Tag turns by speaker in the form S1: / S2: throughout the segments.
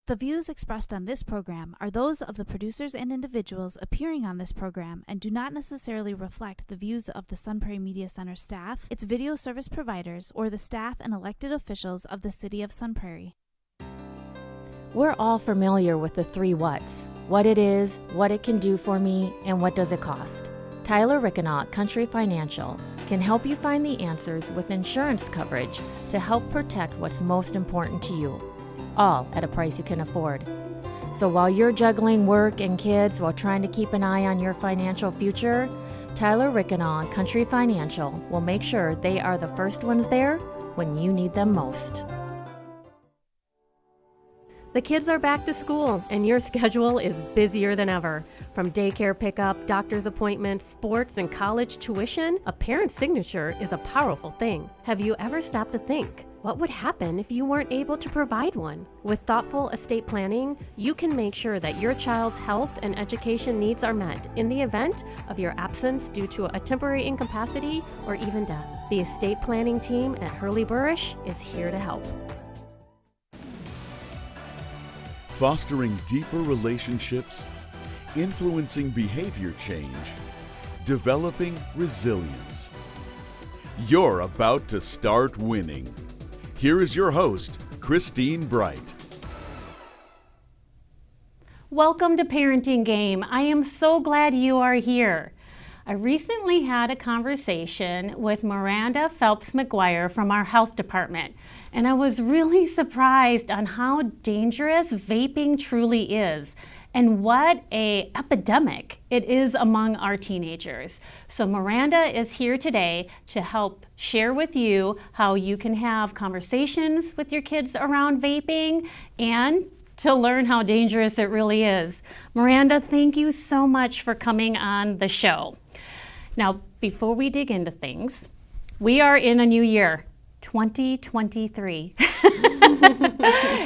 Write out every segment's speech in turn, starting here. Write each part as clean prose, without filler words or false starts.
S1: The views expressed on this program are those of the producers and individuals appearing on this program and do not necessarily reflect the views of the Sun Prairie Media Center staff, its video service providers, or the staff and elected officials of the City of Sun Prairie.
S2: We're all familiar with the three whats: what it is, what it can do for me, and what does it cost. Tyler Rickenaugh, Country Financial, can help you find the answers with insurance coverage to help protect what's most important to you, all at a price you can afford. So while you're juggling work and kids while trying to keep an eye on your financial future, Tyler Rickenaugh, Country Financial will make sure they are the first ones there when you need them most.
S3: The kids are back to school, and your schedule is busier than ever. From daycare pickup, doctor's appointments, sports, and college tuition, a parent's signature is a powerful thing. Have you ever stopped to think, what would happen if you weren't able to provide one? With thoughtful estate planning, you can make sure that your child's health and education needs are met in the event of your absence due to a temporary incapacity or even death. The estate planning team at Hurley Burrish is here to help.
S4: Fostering deeper relationships, influencing behavior change, developing resilience. You're about to start winning. Here is your host, Christine Bright.
S3: Welcome to Parenting Game. I am so glad you are here. I recently had a conversation with Myranda Phelps-McGuire from our health department, and I was really surprised on how dangerous vaping truly is and what an epidemic it is among our teenagers. So Myranda is here today to help share with you how you can have conversations with your kids around vaping and to learn how dangerous it really is. Myranda, thank you so much for coming on the show. Now, before we dig into things, we are in a new year, 2023.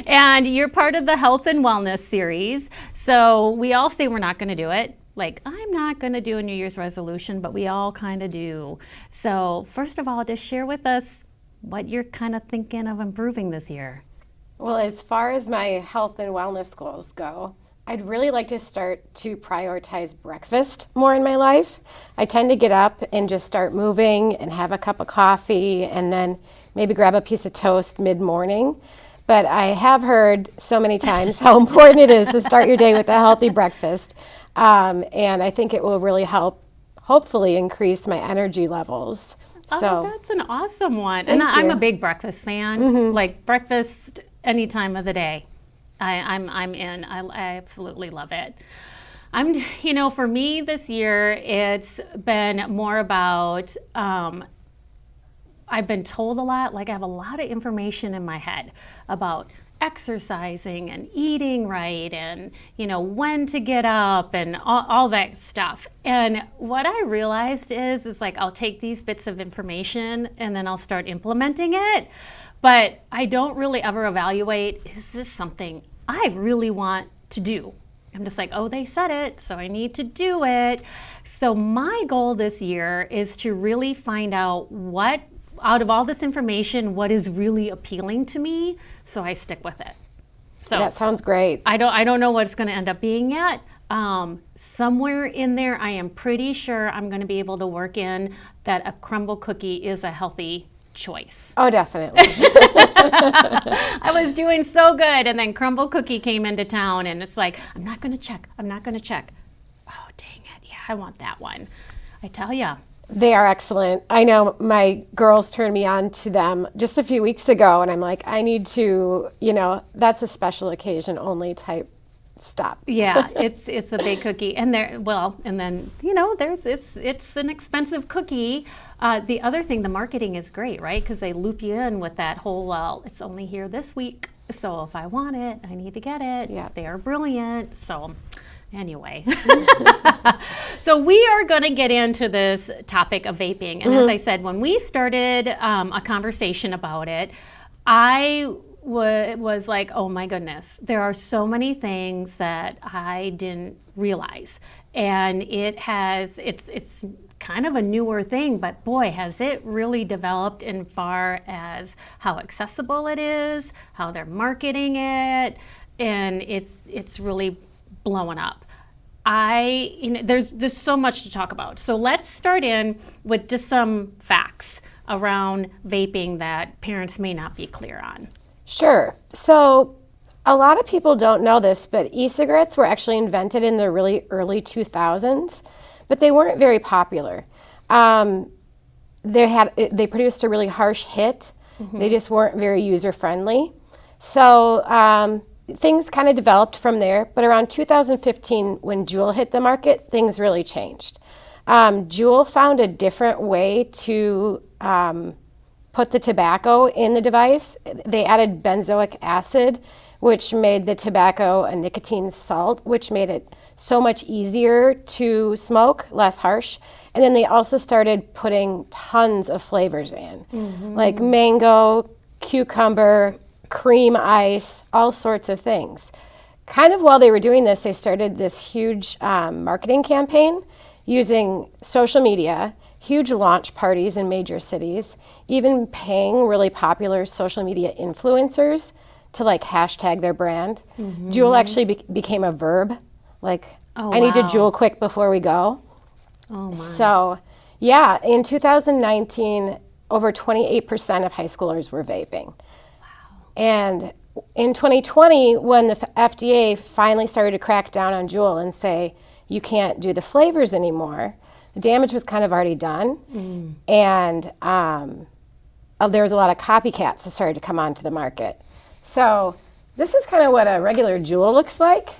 S3: And you're part of the health and wellness series. So we all say we're not going to do it. Like, I'm not going to do a New Year's resolution, but we all kind of do. So first of all, just share with us what you're kind of thinking of improving this year.
S5: Well, as far as my health and wellness goals go, I'd really like to start to prioritize breakfast more in my life. I tend to get up and just start moving and have a cup of coffee and then maybe grab a piece of toast mid-morning. But I have heard so many times how important it is to start your day with a healthy breakfast. And I think it will really help, hopefully, increase my energy levels.
S3: Oh, that's an awesome one.
S5: Thank
S3: And I'm
S5: you.
S3: a big breakfast fan, like breakfast any time of the day. I'm in. I absolutely love it. For me this year, it's been more about, I've been told a lot, like I have a lot of information in my head about exercising and eating right and, when to get up and all that stuff. And what I realized is like, I'll take these bits of information and then I'll start implementing it. But I don't really ever evaluate, is this something I really want to do? I'm just like, oh, they said it, so I need to do it. So my goal this year is to really find out what, out of all this information, what is really appealing to me, so I stick with it. So
S5: that sounds great.
S3: I don't know what it's going to end up being yet. Somewhere in there, I am pretty sure I'm going to be able to work in that a crumble cookie is a healthy choice.
S5: Oh, definitely.
S3: I was doing so good, and then crumble cookie came into town, and it's like, I'm not going to check. Oh, dang it. Yeah, I want that one. I tell ya.
S5: They are excellent. I know my girls turned me on to them just a few weeks ago, and I'm like, I need to, that's a special occasion only type stop.
S3: Yeah, it's a big cookie, and then it's an expensive cookie. The other thing, the marketing is great, right? Because they loop you in with that whole, it's only here this week, so if I want it, I need to get it.
S5: Yeah,
S3: they are brilliant. So anyway, so we are going to get into this topic of vaping, and as I said, when we started a conversation about it, I was like, oh my goodness, there are so many things that I didn't realize. And it's kind of a newer thing, but boy, has it really developed in far as how accessible it is, how they're marketing it, and it's really blowing up. There's so much to talk about. So let's start in with just some facts around vaping that parents may not be clear on.
S5: Sure. So a lot of people don't know this, but e-cigarettes were actually invented in the really early 2000s, but they weren't very popular. They produced a really harsh hit. They just weren't very user-friendly. So things kind of developed from there, but around 2015, when Juul hit the market, things really changed. Juul found a different way to put the tobacco in the device. They added benzoic acid, which made the tobacco a nicotine salt, which made it so much easier to smoke, less harsh. And then they also started putting tons of flavors in, like mango, cucumber, cream ice, all sorts of things. Kind of while they were doing this, they started this huge marketing campaign using social media, huge launch parties in major cities, even paying really popular social media influencers to like hashtag their brand. Juul actually became a verb, like, I need to Juul quick before we go.
S3: Oh my.
S5: So, yeah, in 2019, over 28% of high schoolers were vaping. Wow. And in 2020, when the FDA finally started to crack down on Juul and say, you can't do the flavors anymore, the damage was kind of already done. And there was a lot of copycats that started to come onto the market. So this is kind of what a regular Juul looks like.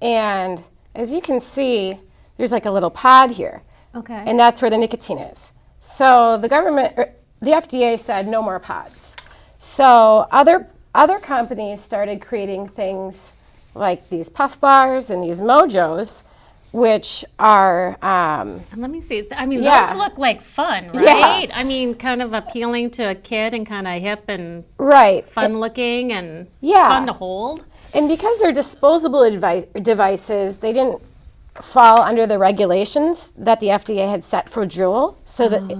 S5: And as you can see, there's like a little pod here.
S3: Okay.
S5: And that's where the nicotine is. So the FDA said no more pods. So other companies started creating things like these puff bars and these mojos, which are
S3: And let me see. I mean,
S5: Yeah.
S3: those look like fun,
S5: Yeah.
S3: right? I mean, kind of appealing to a kid and kind of hip and
S5: right.
S3: fun looking and
S5: Yeah.
S3: fun to hold.
S5: And because they're disposable devices, they didn't fall under the regulations that the FDA had set for Juul, so that it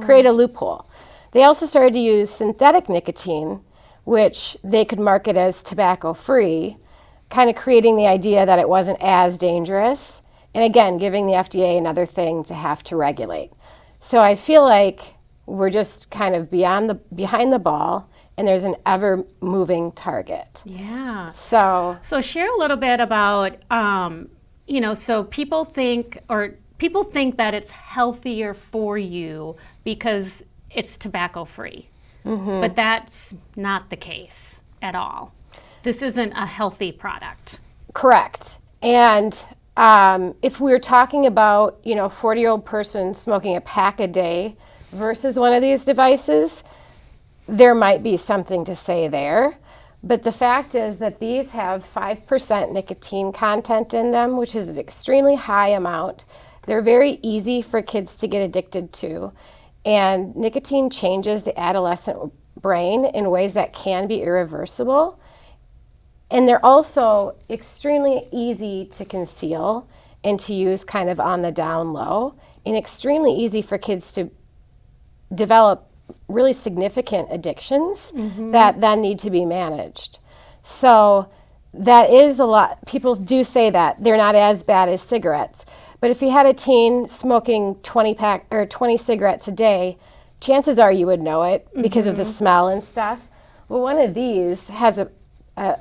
S5: created a loophole. They also started to use synthetic nicotine, which they could market as tobacco-free, kind of creating the idea that it wasn't as dangerous, and again, giving the FDA another thing to have to regulate. So I feel like we're just kind of behind the ball, and there's an ever-moving target.
S3: Yeah.
S5: So
S3: share a little bit about, so people think that it's healthier for you because it's tobacco free, but that's not the case at all. This isn't a healthy product.
S5: correct. And if we're talking about, a 40-year-old person smoking a pack a day versus one of these devices, there might be something to say there. But the fact is that these have 5% nicotine content in them, which is an extremely high amount. They're very easy for kids to get addicted to. And nicotine changes the adolescent brain in ways that can be irreversible. And they're also extremely easy to conceal and to use kind of on the down low, and extremely easy for kids to develop really significant addictions that then need to be managed. So that is a lot. People do say that they're not as bad as cigarettes. But if you had a teen smoking 20 cigarettes a day, chances are you would know it because of the smell and stuff. Well, one of these has a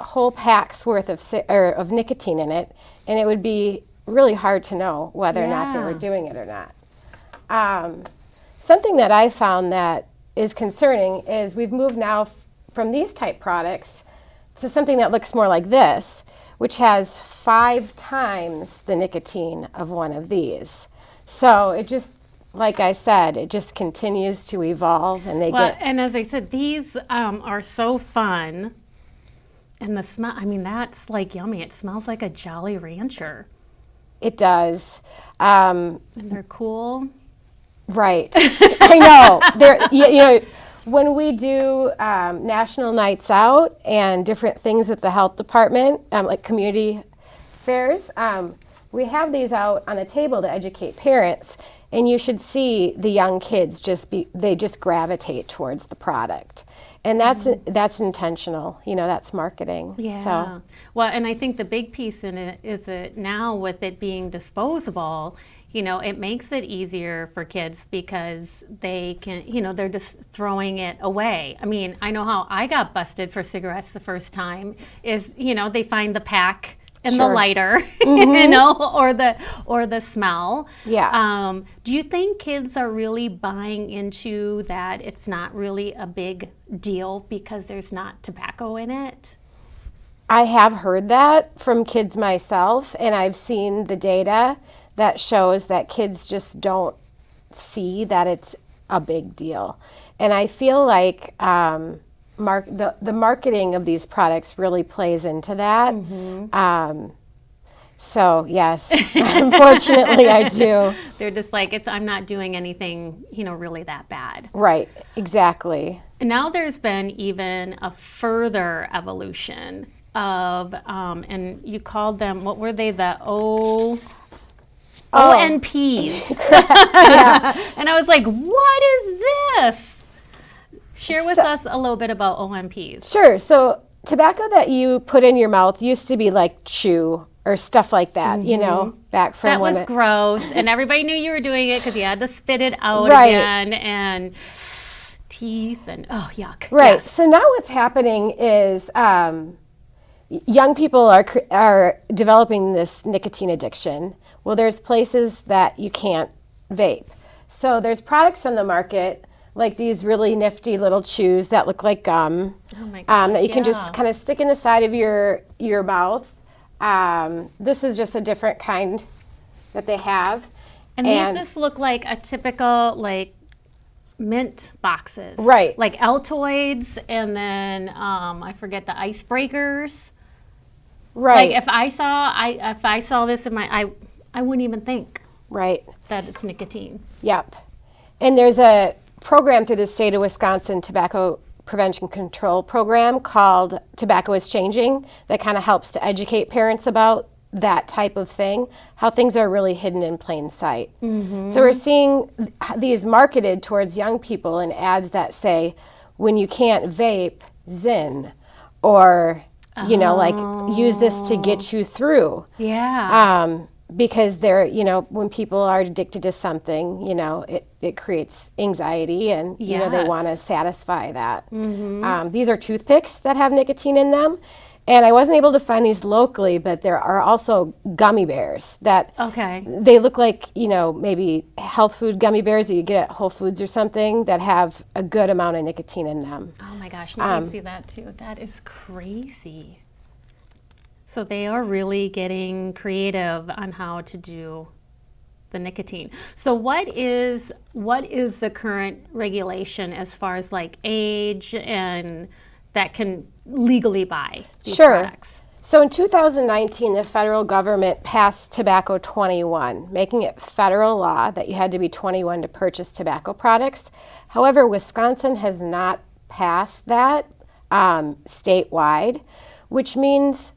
S5: whole pack's worth of nicotine in it, and it would be really hard to know whether or not they were doing it or not. Something that I found that is concerning is we've moved now from these type products to something that looks more like this, which has 5 times the nicotine of one of these. So it just, like I said, it just continues to evolve, and
S3: And as I said, these are so fun, and the smell. I mean, that's like yummy. It smells like a Jolly Rancher.
S5: It does.
S3: And they're cool.
S5: Right. I know. When we do national nights out and different things with the health department, like community fairs, we have these out on a table to educate parents, and you should see the young kids they just gravitate towards the product. And that's intentional, that's marketing.
S3: Yeah.
S5: So,
S3: well, and I think the big piece in it is that now with it being disposable, it makes it easier for kids because they can, they're just throwing it away. I mean, I know how I got busted for cigarettes the first time is, they find the pack and the lighter, or the smell.
S5: Yeah.
S3: Do you think kids are really buying into that it's not really a big deal because there's not tobacco in it?
S5: I have heard that from kids myself, and I've seen the data that shows that kids just don't see that it's a big deal. And I feel like the marketing of these products really plays into that. So yes, unfortunately I do.
S3: They're just like, I'm not doing anything, really that bad.
S5: Right, exactly.
S3: And now there's been even a further evolution of, and you called them, what were they, the ONPs.
S5: Yeah.
S3: And I was like, what is this? Share with us a little bit about ONPs.
S5: Sure. So tobacco that you put in your mouth used to be like chew or stuff like that, back from
S3: that
S5: when
S3: was gross, and everybody knew you were doing it because you had to spit it out
S5: Right.
S3: again, and teeth, and yuck.
S5: Right.
S3: Yes.
S5: So now what's happening is young people are developing this nicotine addiction. Well, there's places that you can't vape. So there's products on the market like these really nifty little chews that look like gum.
S3: Oh my gosh,
S5: that you can just kind of stick in the side of your mouth. This is just a different kind that they have.
S3: And these just look like a typical mint boxes.
S5: Right.
S3: Like Altoids, and then I forget the icebreakers.
S5: Right.
S3: Like if I saw this in my I wouldn't even think
S5: Right.
S3: that it's nicotine.
S5: Yep. And there's a program through the state of Wisconsin Tobacco Prevention Control Program called Tobacco is Changing that kind of helps to educate parents about that type of thing, how things are really hidden in plain sight. So we're seeing these marketed towards young people in ads that say, when you can't vape, Zyn, or, use this to get you through.
S3: Yeah.
S5: Because they're, when people are addicted to something, it creates anxiety and, they
S3: Yes.
S5: want to satisfy that. These are toothpicks that have nicotine in them. And I wasn't able to find these locally, but there are also gummy bears that they look like, maybe health food gummy bears that you get at Whole Foods or something that have a good amount of nicotine in them.
S3: Oh my gosh, let me see that too. That is crazy. So they are really getting creative on how to do the nicotine. So what is the current regulation as far as age and that can legally buy these products?
S5: So in 2019, the federal government passed Tobacco 21, making it federal law that you had to be 21 to purchase tobacco products. However, Wisconsin has not passed that statewide, which means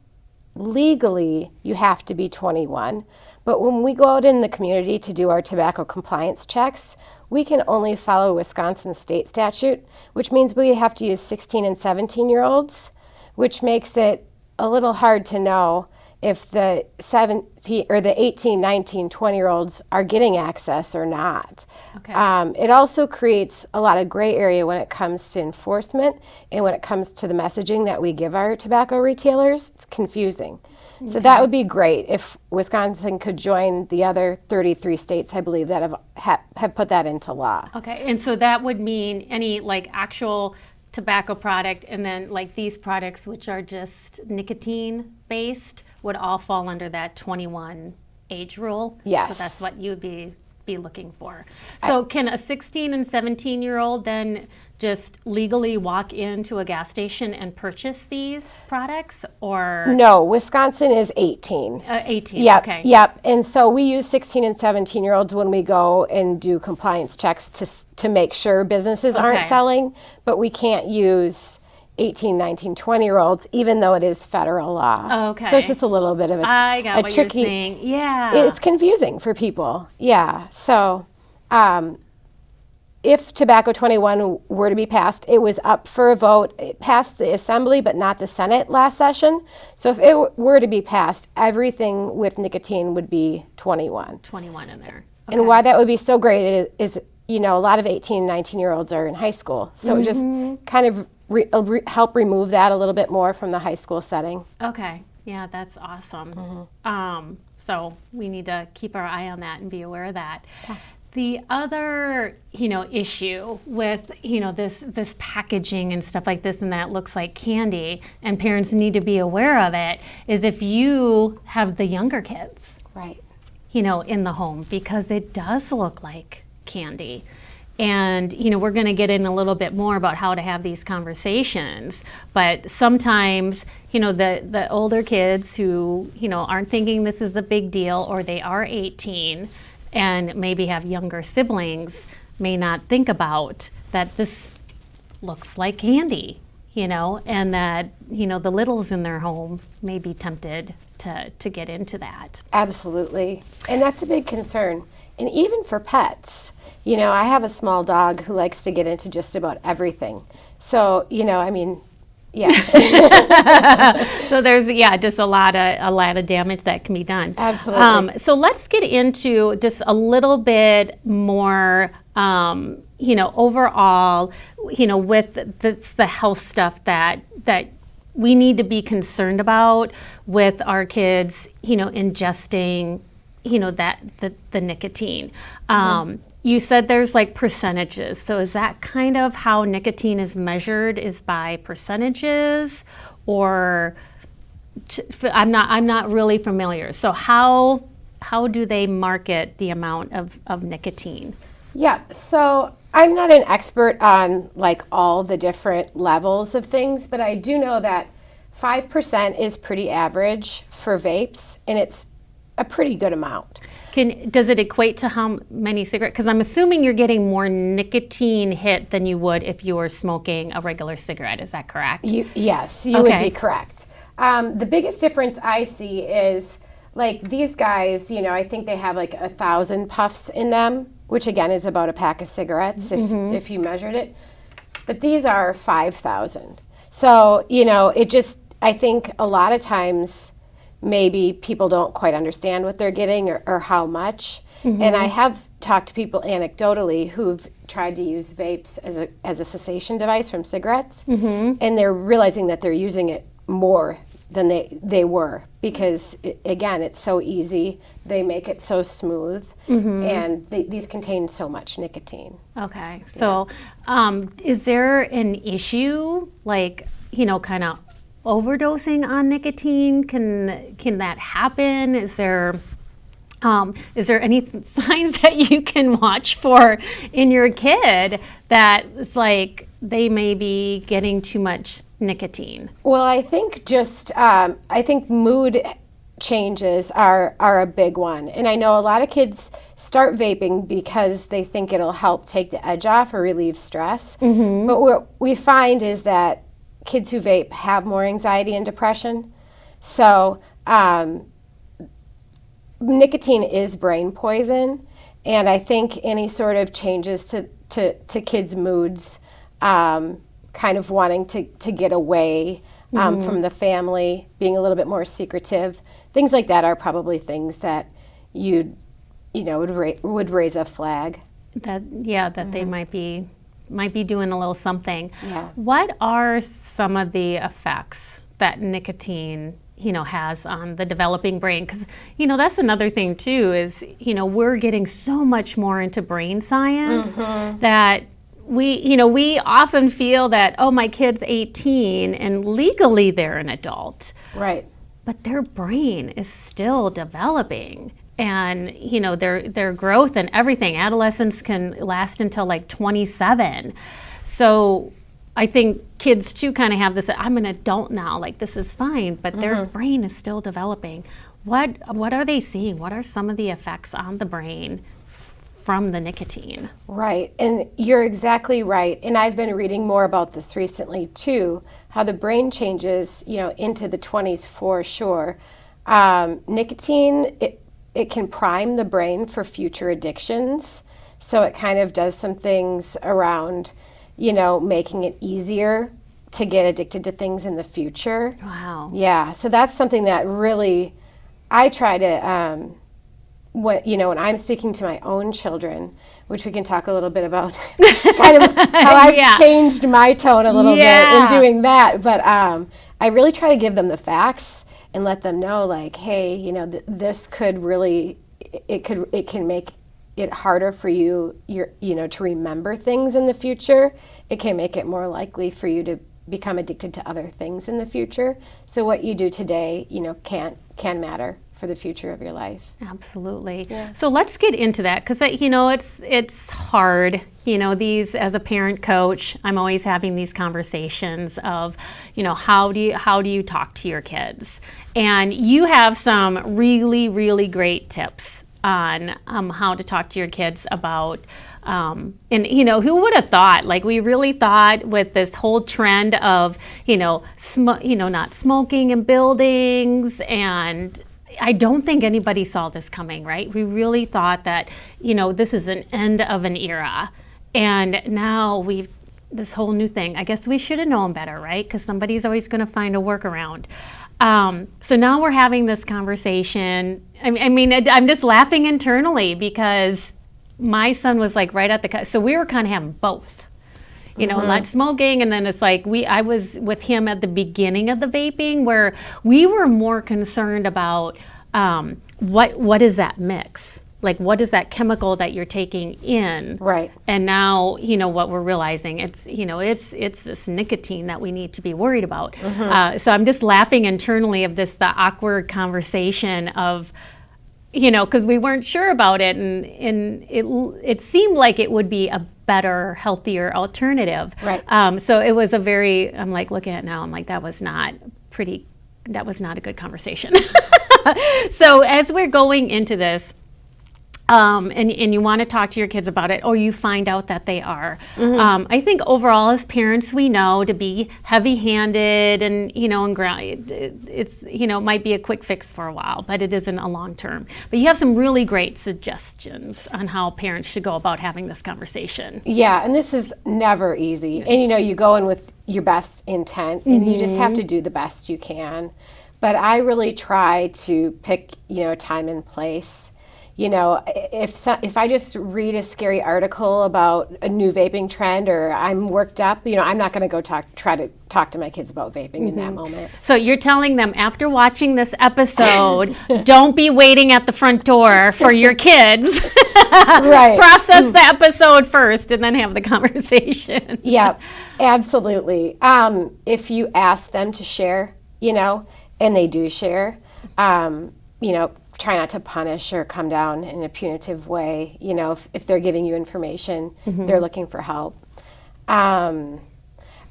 S5: legally you have to be 21. But when we go out in the community to do our tobacco compliance checks, we can only follow Wisconsin state statute, which means we have to use 16 and 17-year-olds, which makes it a little hard to know if the 17 or the 18, 19, 20-year-olds are getting access or not.
S3: Okay.
S5: It also creates a lot of gray area when it comes to enforcement and when it comes to the messaging that we give our tobacco retailers. It's confusing. So that would be great if Wisconsin could join the other 33 states, I believe, that have put that into law.
S3: Okay, and so that would mean any actual tobacco product, and then these products which are just nicotine based would all fall under that 21 age rule.
S5: Yes.
S3: So that's what you would be looking for. So can a 16 and 17-year-old then just legally walk into a gas station and purchase these products, or?
S5: No, Wisconsin is 18.
S3: 18,
S5: Yep,
S3: okay.
S5: Yep, and so we use 16 and 17-year-olds when we go and do compliance checks to make sure businesses aren't selling, but we can't use 18, 19, 20-year-olds, even though it is federal law.
S3: Okay.
S5: So it's just a little bit of
S3: I got what
S5: tricky,
S3: you're saying. Yeah.
S5: It's confusing for people. Yeah. So if Tobacco 21 were to be passed, it was up for a vote. It passed the Assembly, but not the Senate last session. So if it were to be passed, everything with nicotine would be 21.
S3: 21 in there.
S5: And why that would be so great is, a lot of 18, 19-year-olds are in high school. So it just kind of help remove that a little bit more from the high school setting.
S3: Okay. Yeah, that's awesome. So we need to keep our eye on that and be aware of that. Yeah. The other, issue with, this packaging and stuff like this and that looks like candy, and parents need to be aware of it, is if you have the younger kids,
S5: right,
S3: in the home, because it does look like candy. And, we're going to get in a little bit more about how to have these conversations. But sometimes, the older kids who, aren't thinking this is a big deal, or they are 18 and maybe have younger siblings, may not think about that this looks like candy, and that, the littles in their home may be tempted to get into that.
S5: Absolutely. And that's a big concern. And even for pets. I have a small dog who likes to get into just about everything. So, yeah.
S3: So there's, just a lot of damage that can be done.
S5: Absolutely.
S3: So let's get into just a little bit more, overall, with the health stuff that we need to be concerned about with our kids, ingesting, the nicotine. You said there's like percentages. So is that kind of how nicotine is measured, is by percentages, or I'm not really familiar. So how do they market the amount of nicotine?
S5: Yeah, so I'm not an expert on like all the different levels of things, but I do know that 5% is pretty average for vapes, and it's a pretty good amount.
S3: Does it equate to how many cigarettes? Because I'm assuming you're getting more nicotine hit than you would if you were smoking a regular cigarette. Is that correct?
S5: Yes, you would be correct. The biggest difference I see is like these guys, I think they have like 1,000 puffs in them, which again is about a pack of cigarettes if you measured it. But these are 5,000. So, I think a lot of times maybe people don't quite understand what they're getting or how much. And I have talked to people anecdotally who've tried to use vapes as a cessation device from cigarettes, and they're realizing that they're using it more than they were because, again, it's so easy. They make it so smooth, and these contain so much nicotine.
S3: Okay. So is there an issue, like, kind of overdosing on nicotine? Can that happen? Is there any signs that you can watch for in your kid that it's like they may be getting too much nicotine?
S5: Well, I think I think mood changes are a big one. And I know a lot of kids start vaping because they think it'll help take the edge off or relieve stress. But what we find is that kids who vape have more anxiety and depression. So nicotine is brain poison, and I think any sort of changes to kids' moods, kind of wanting to get away from the family, being a little bit more secretive, things like that are probably things that would raise a flag.
S3: That they might be doing a little something.
S5: Yeah.
S3: What are some of the effects that nicotine, has on the developing brain? Because, that's another thing too is, we're getting so much more into brain science that we often feel that, oh, my kid's 18 and legally they're an adult.
S5: Right.
S3: But their brain is still developing. And, their growth and everything. Adolescence can last until like 27. So I think kids too kind of have this, I'm an adult now, like this is fine, but their brain is still developing. What are they seeing? What are some of the effects on the brain from the nicotine?
S5: Right, and you're exactly right. And I've been reading more about this recently too, how the brain changes, into the 20s for sure. Nicotine, it can prime the brain for future addictions. So it kind of does some things around, making it easier to get addicted to things in the future.
S3: Wow.
S5: Yeah, so that's something that really I try to, when I'm speaking to my own children, which we can talk a little bit about, kind of how I've changed my tone a little bit in doing that. But I really try to give them the facts and let them know, like, hey, this could really, it can make it harder for you, to remember things in the future. It can make it more likely for you to become addicted to other things in the future. So what you do today, can matter for the future of your life.
S3: Absolutely. Yeah. So let's get into that, because it's hard. As a parent coach, I'm always having these conversations of, how do you talk to your kids? And you have some really, really great tips on how to talk to your kids about. And who would have thought? Like, we really thought with this whole trend of not smoking in buildings, and I don't think anybody saw this coming, right? We really thought that this is an end of an era, and now we've this whole new thing. I guess we should have known better, right? Because somebody's always going to find a workaround. So now we're having this conversation. I mean, I'm just laughing internally because my son was like right at the so we were kind of having both, not smoking, and then it's like I was with him at the beginning of the vaping, where we were more concerned about what is that mix, like what is that chemical that you're taking in,
S5: right? And
S3: now what we're realizing, it's it's this nicotine that we need to be worried about. So I'm just laughing internally of the awkward conversation of. Because we weren't sure about it, and it seemed like it would be a better, healthier alternative.
S5: Right.
S3: So it was I'm like looking at it now, I'm like, that was not a good conversation. So as we're going into this, and you want to talk to your kids about it, or you find out that they are. I think overall, as parents, we know to be heavy-handed and and ground. It's might be a quick fix for a while, but it isn't a long term. But you have some really great suggestions on how parents should go about having this conversation.
S5: Yeah, and this is never easy. And you go in with your best intent, and you just have to do the best you can. But I really try to pick a time and place. If I just read a scary article about a new vaping trend, or I'm worked up, I'm not going to go try to talk to my kids about vaping in that moment.
S3: So you're telling them, after watching this episode, don't be waiting at the front door for your kids.
S5: Right.
S3: Process the episode first and then have the conversation.
S5: Yeah, absolutely. If you ask them to share, and they do share, try not to punish or come down in a punitive way. If they're giving you information, they're looking for help. I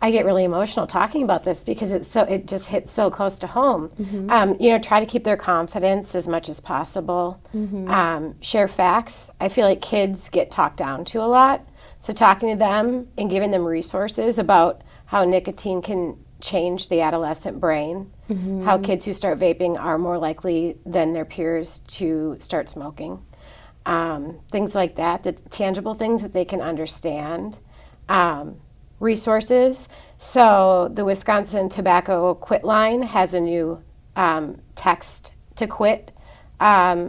S5: get really emotional talking about this because it just hits so close to home. Try to keep their confidence as much as possible. Share facts. I feel like kids get talked down to a lot. So talking to them and giving them resources about how nicotine can change the adolescent brain, how kids who start vaping are more likely than their peers to start smoking. Things like that, the tangible things that they can understand. Resources. So the Wisconsin Tobacco Quit Line has a new text to quit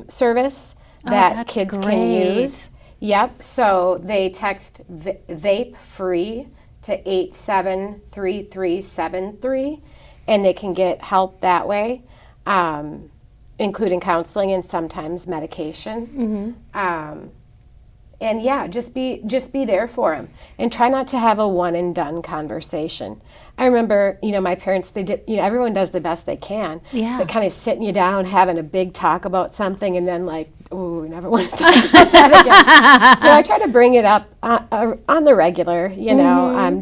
S5: service that kids can use. Yep. So they text vape free to 873373, and they can get help that way, including counseling and sometimes medication. And yeah, just be there for them, and try not to have a one and done conversation. I remember, my parents, they did, everyone does the best they can, but kind of sitting you down, having a big talk about something, and then like, ooh, we never want to talk about that again. So I try to bring it up on the regular,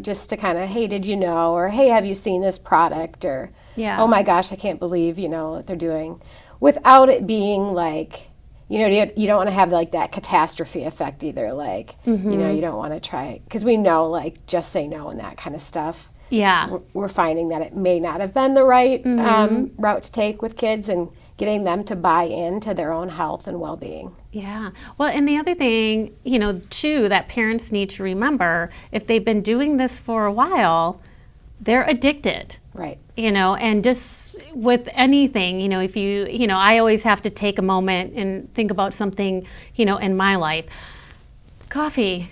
S5: just to kind of, hey, did you know, or hey, have you seen this product, or oh my gosh, I can't believe, what they're doing, without it being like, you don't want to have like that catastrophe effect either. Like, you don't want to try it, because we know, like, just say no and that kind of stuff.
S3: Yeah.
S5: We're finding that it may not have been the right route to take with kids, and getting them to buy into their own health and well-being.
S3: Yeah. Well, and the other thing, too, that parents need to remember, if they've been doing this for a while, they're addicted.
S5: Right.
S3: And just with anything, if I always have to take a moment and think about something, in my life. Coffee,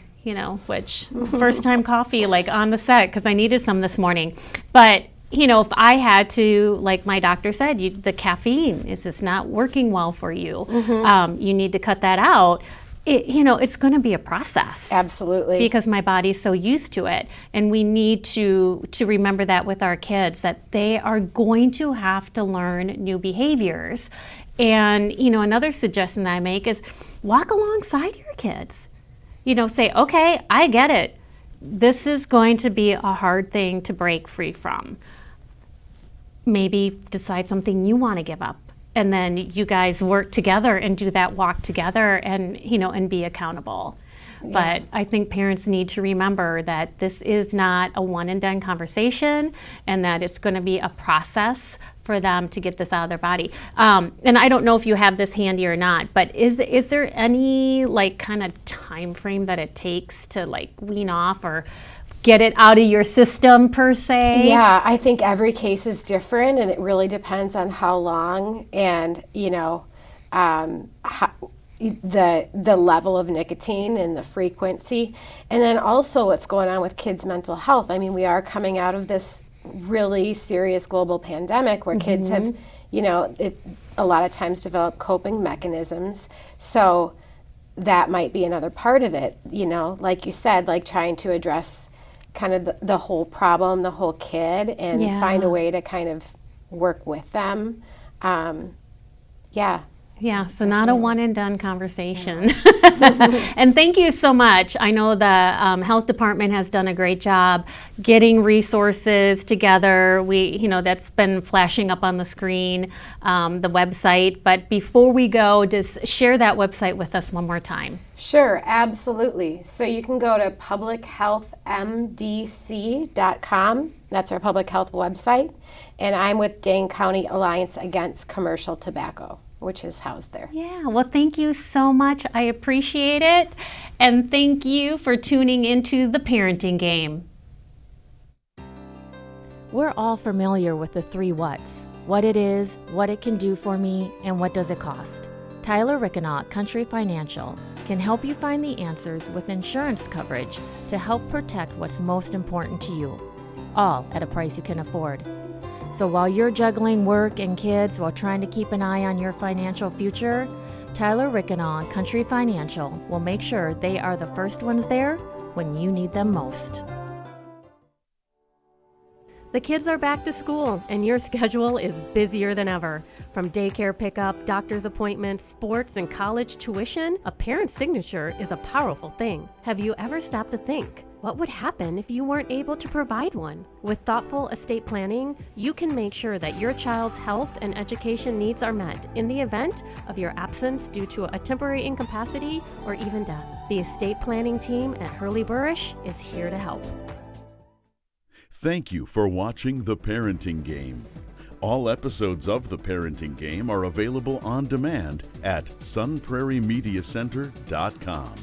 S3: which first time coffee, like on the set, because I needed some this morning. But, if I had to, like my doctor said, the caffeine is just not working well for you. You need to cut that out. It's going to be a process.
S5: Absolutely.
S3: Because my body's so used to it. And we need to remember that with our kids, that they are going to have to learn new behaviors. And, another suggestion that I make is walk alongside your kids. Say, okay, I get it. This is going to be a hard thing to break free from. Maybe decide something you want to give up. And then you guys work together and do that walk together and, and be accountable. Yeah. But I think parents need to remember that this is not a one and done conversation, and that it's going to be a process for them to get this out of their body. And I don't know if you have this handy or not, but is there any kind of time frame that it takes to wean off or get it out of your system per se?
S5: Yeah, I think every case is different, and it really depends on how long and the level of nicotine and the frequency, and then also what's going on with kids' mental health. I mean, we are coming out of this really serious global pandemic where kids have, a lot of times develop coping mechanisms. So that might be another part of it. Like you said, trying to address kind of the whole problem, the whole kid, and find a way to kind of work with them.
S3: Yeah, so not a one and done conversation. And thank you so much. I know the health department has done a great job getting resources together. That's been flashing up on the screen, the website. But before we go, just share that website with us one more time.
S5: Sure, absolutely. So you can go to publichealthmdc.com. That's our public health website. And I'm with Dane County Alliance Against Commercial Tobacco, which is housed there.
S3: Yeah, well, thank you so much. I appreciate it. And thank you for tuning into The Parenting Game.
S2: We're all familiar with the 3 whats: what it is, what it can do for me, and what does it cost. Tyler Rickenaugh, Country Financial, can help you find the answers with insurance coverage to help protect what's most important to you, all at a price you can afford. So while you're juggling work and kids while trying to keep an eye on your financial future, Tyler Rickenaugh, Country Financial, will make sure they are the first ones there when you need them most.
S6: The kids are back to school, and your schedule is busier than ever. From daycare pickup, doctor's appointments, sports, and college tuition, a parent's signature is a powerful thing. Have you ever stopped to think, what would happen if you weren't able to provide one? With thoughtful estate planning, you can make sure that your child's health and education needs are met in the event of your absence due to a temporary incapacity or even death. The estate planning team at Hurley Burrish is here to help.
S4: Thank you for watching The Parenting Game. All episodes of The Parenting Game are available on demand at sunprairiemediacenter.com.